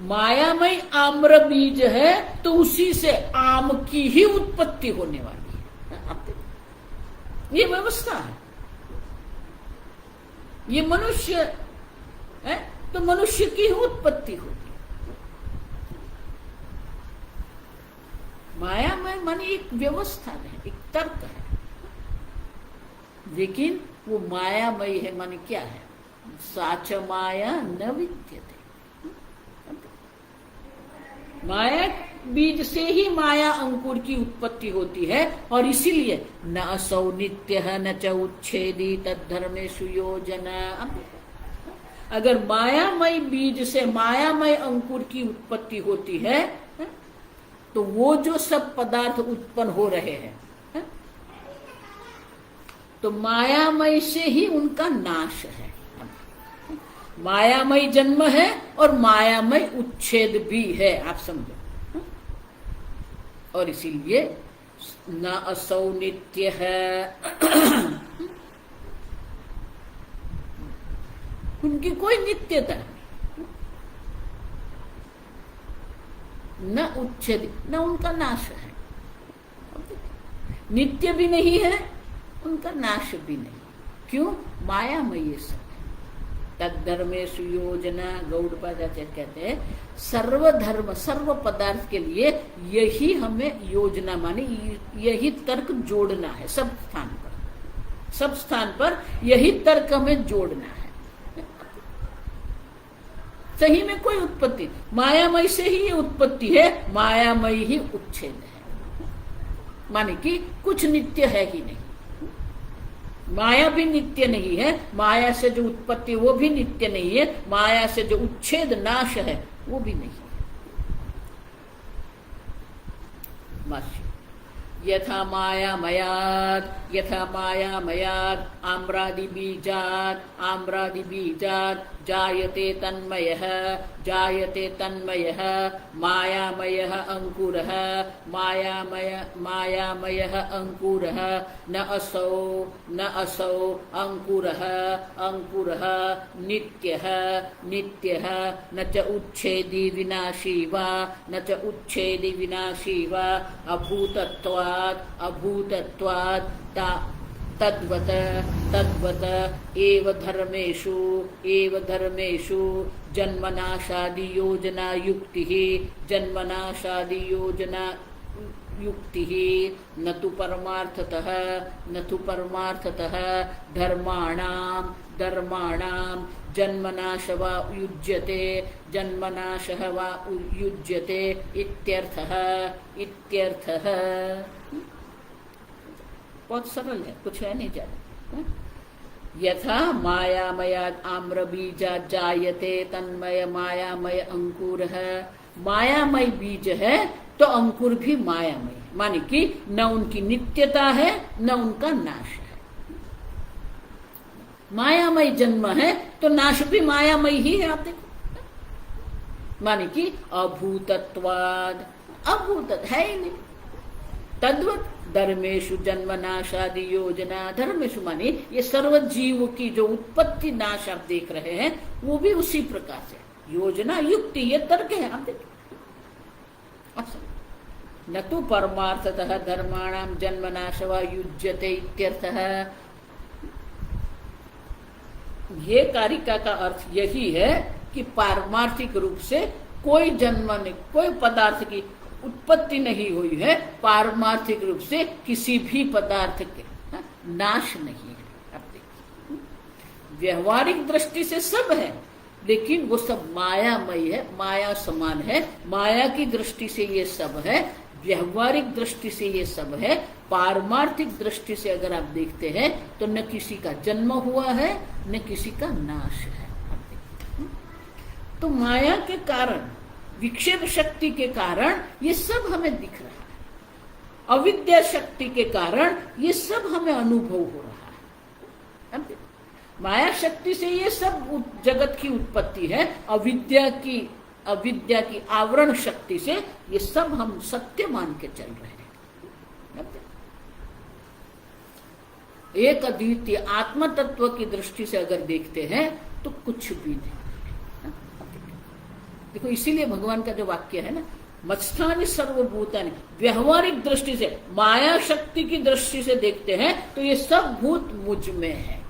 Speaker 2: मायामय आम्र बीज है तो उसी से आम की ही उत्पत्ति होने वाली है। ये व्यवस्था है। ये मनुष्य है तो मनुष्य की ही उत्पत्ति होगी। मायामय माने एक व्यवस्था है, एक तर्क है, लेकिन वो मायामय है माने क्या है? साच माया न विद्यते। माया बीज से ही माया अंकुर की उत्पत्ति होती है और इसीलिए न असौ नित्य न च उच्छेदी तद्धर्मेषु योजना। अगर मायामय बीज से मायामय अंकुर की उत्पत्ति होती है तो वो जो सब पदार्थ उत्पन्न हो रहे हैं तो मायामय से ही उनका नाश है। मायामय जन्म है और मायामय उच्छेद भी है, आप समझो। और इसीलिए न असौ नित्य है, उनकी कोई नित्यता नहीं, न उच्छेद न उनका नाश है। नित्य भी नहीं है, उनका नाश भी नहीं। क्यों? मायामय सब तद्धर्मेषु योजना। गौड़पादाचार्य कहते हैं सर्वधर्म सर्व पदार्थ के लिए यही हमें योजना माने यही तर्क जोड़ना है। सब स्थान पर यही तर्क हमें जोड़ना है। सही में कोई उत्पत्ति मायामय से ही ये उत्पत्ति है, मायामय ही उच्छेद है। माने कि कुछ नित्य है ही नहीं। माया भी नित्य नहीं है, माया से जो उत्पत्ति वो भी नित्य नहीं है, माया से जो उच्छेद नाश है वो भी नहीं है। यथा मायामयात् आम्रादि बीजात् जायते तन्मयः मायामयः अंकुरः न असौ अंकुरः नित्यः न च उच्छेदी विनाशी वा अभूतत्वात् तद्वत एव धर्मेषु जन्मनाशादि योजना युक्तिः न तु परमार्थतः धर्माणां जन्मनाशः वा युज्यते इत्यर्थः। बहुत सरल है, कुछ है नहीं ज्यादा। यथा मायामयात् आम्रबीजात् जायते तन्मय मायामय अंकुरः। मायामय बीज है तो अंकुर भी मायामय, माने कि न उनकी नित्यता है न उनका नाश है। मायामय जन्म है तो नाश भी मायामय ही है। आप देखो, माने कि अभूतत्वाद है ही नहीं। तद्वत धर्मेशु जन्मनाशादि योजना। धर्मेशु माने ये सर्व जीव की जो उत्पत्ति नाश आप देख रहे हैं वो भी उसी प्रकार से योजना युक्ति, ये तर्क है। आप देखिए, न तो परमार्थतः धर्माणाम जन्मनाश वा युज्यते इत्यर्थः। ये कारिका का अर्थ यही है कि पारमार्थिक रूप से कोई जन्म नहीं, कोई पदार्थ की उत्पत्ति नहीं हुई है, पारमार्थिक रूप से किसी भी पदार्थ के नाश नहीं है। आप देखिए, व्यवहारिक दृष्टि से सब है लेकिन वो सब मायामय है, माया समान है। माया की दृष्टि से ये सब है, व्यवहारिक दृष्टि से ये सब है। पारमार्थिक दृष्टि से अगर आप देखते हैं तो न किसी का जन्म हुआ है न किसी का नाश है। तो माया के कारण, विक्षेप शक्ति के कारण ये सब हमें दिख रहा है। अविद्या शक्ति के कारण ये सब हमें अनुभव हो रहा है। माया शक्ति से ये सब जगत की उत्पत्ति है। अविद्या की आवरण शक्ति से ये सब हम सत्य मान के चल रहे हैं। एक अद्वितीय आत्म तत्व की दृष्टि से अगर देखते हैं तो कुछ भी नहीं। देखो इसीलिए भगवान का जो वाक्य है ना, मत्स्थानि सर्वभूतानि, व्यवहारिक दृष्टि से, माया शक्ति की दृष्टि से देखते हैं तो ये सब भूत मुझ में है।